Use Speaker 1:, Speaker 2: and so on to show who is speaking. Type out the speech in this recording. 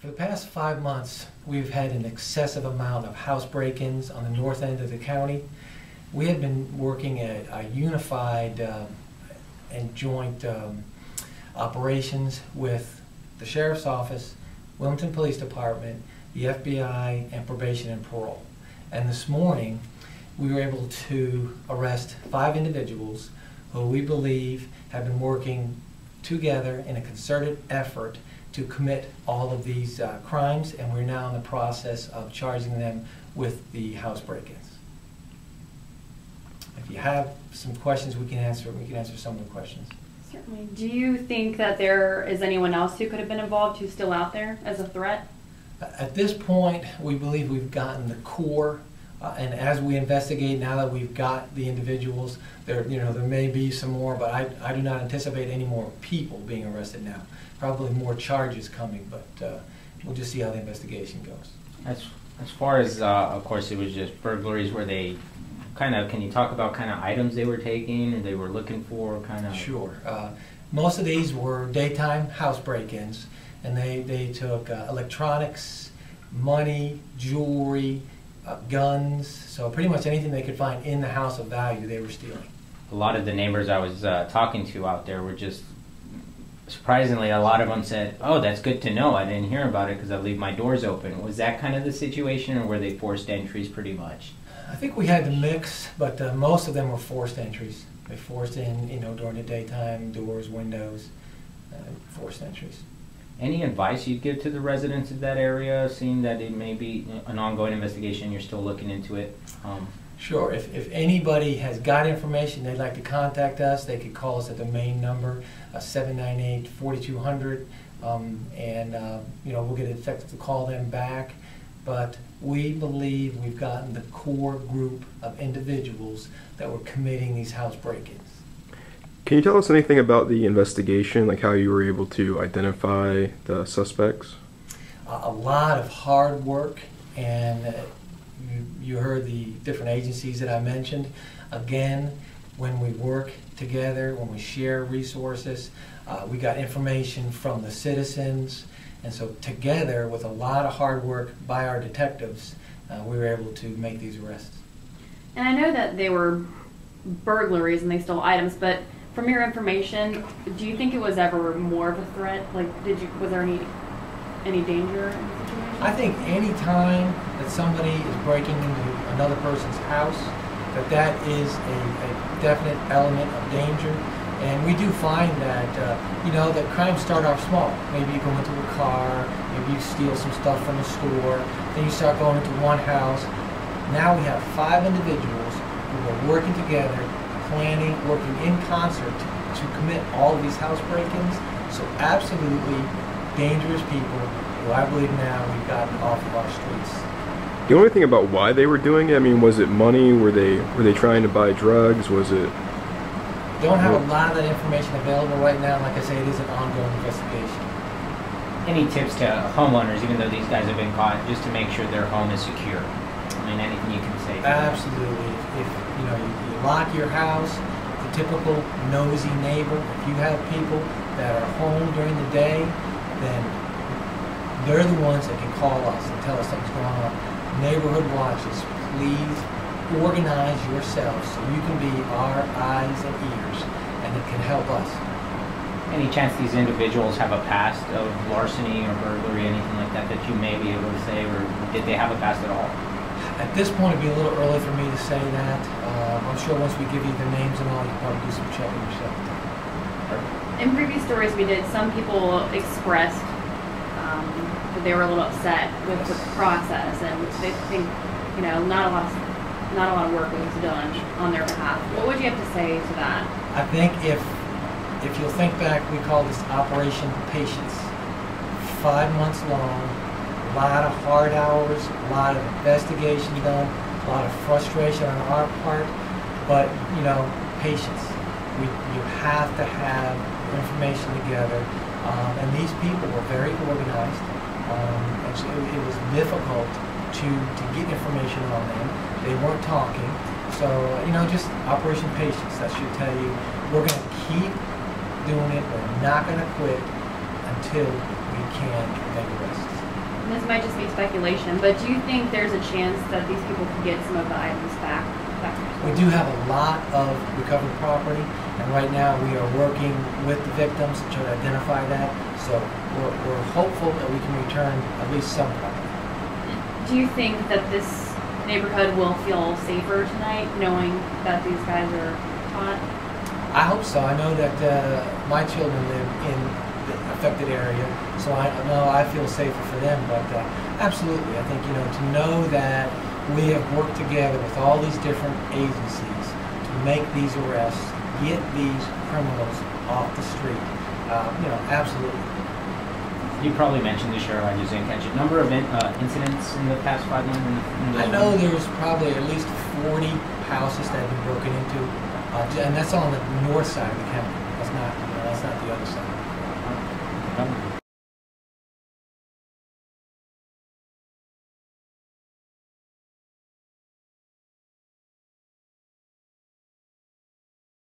Speaker 1: For the past 5 months, we've had an excessive amount of house break-ins on the north end of the county. We have been working at a unified and joint operations with the Sheriff's Office, Wilmington Police Department, the FBI, and Probation and Parole. And this morning, we were able to arrest 5 individuals who we believe have been working together in a concerted effort to commit all of these crimes, and we're now in the process of charging them with the house break-ins. If you have some questions, we can answer some of the questions.
Speaker 2: Certainly. Do you think that there is anyone else who could have been involved who's still out there as a threat?
Speaker 1: At this point, we believe we've gotten the core, and as we investigate, now that we've got the individuals, there may be some more, but I do not anticipate any more people being arrested now. Probably more charges coming, but we'll just see how the investigation goes.
Speaker 3: As far as, of course, it was just burglaries. Were they can you talk about items they were taking or they were looking for?
Speaker 1: Sure. Most of these were daytime house break-ins, and they took electronics, money, jewelry, guns, so pretty much anything they could find in the house of value they were stealing.
Speaker 3: A lot of the neighbors I was talking to out there were just, surprisingly, a lot of them said, "Oh, that's good to know. I didn't hear about it because I leave my doors open." Was that kind of the situation, or were they forced entries pretty much?
Speaker 1: I think we had the mix, but most of them were forced entries. They forced in, during the daytime, doors, windows, forced entries.
Speaker 3: Any advice you'd give to the residents of that area, seeing that it may be an ongoing investigation, you're still looking into it?
Speaker 1: Sure. If anybody has got information they'd like to contact us, they could call us at the main number, 798-4200, and we'll get a detective to call them back. But we believe we've gotten the core group of individuals that were committing these house break-ins.
Speaker 4: Can you tell us anything about the investigation, like how you were able to identify the suspects?
Speaker 1: A lot of hard work, and you heard the different agencies that I mentioned. Again, when we work together, when we share resources, we got information from the citizens, and so together with a lot of hard work by our detectives, we were able to make these arrests.
Speaker 2: And I know that they were burglaries and they stole items, but from your information, do you think it was ever more of a threat? Like, was there any danger in the situation?
Speaker 1: I think any time that somebody is breaking into another person's house, that is a definite element of danger. And we do find that, that crimes start off small. Maybe you go into a car, maybe you steal some stuff from a store, then you start going into one house. Now we have 5 individuals who are working together, planning, working in concert to commit all of these house break-ins. So absolutely dangerous people who I believe now we've gotten off of our streets.
Speaker 4: Do you know anything about why they were doing it? I mean, was it money? Were they trying to buy drugs? Was it?
Speaker 1: Don't have a lot of that information available right now. Like I say, it is an ongoing investigation.
Speaker 3: Any tips to homeowners, even though these guys have been caught, just to make sure their home is secure? I mean, anything you can say?
Speaker 1: Absolutely. If you lock your house, the typical nosy neighbor, if you have people that are home during the day, then they're the ones that can call us and tell us something's going on. Neighborhood watches, please organize yourselves so you can be our eyes and ears, and it can help us.
Speaker 3: Any chance these individuals have a past of larceny or burglary, anything like that, that you may be able to say, or did they have a past at all?
Speaker 1: At this point, it'd be a little early for me to say that. I'm sure once we give you the names and all, you can probably do some checking yourself.
Speaker 2: In previous stories we did, some people expressed that they were a little upset with the process, and they think, not a lot of work was done on their behalf. What would you have to say to that?
Speaker 1: I think if you'll think back, we call this Operation Patience. 5 months long, a lot of hard hours, a lot of investigation done, a lot of frustration on our part, but patience. You have to have information together, and these people were very organized, and so it was difficult to get information on them. They weren't talking, so just Operation Patience. That should tell you we're going to keep doing it. We're not going to quit until we can make arrests.
Speaker 2: this might just be speculation, but do you think there's a chance that these people could get some of the items back?
Speaker 1: We do have a lot of recovered property, and right now we are working with the victims to try to identify that. So we're hopeful that we can return at least some property.
Speaker 2: Do you think that this neighborhood will feel safer tonight, knowing that these guys are caught?
Speaker 1: I hope so. I know that my children live in the affected area, so I know I feel safer for them. But absolutely, I think to know that we have worked together with all these different agencies to make these arrests, get these criminals off the street. Absolutely.
Speaker 3: You probably mentioned this, Cheryl. I just didn't catch it. Number of incidents in the past 5 months.
Speaker 1: I know there's probably at least 40 houses that have been broken into, and that's on the north side of the county. That's not the other side.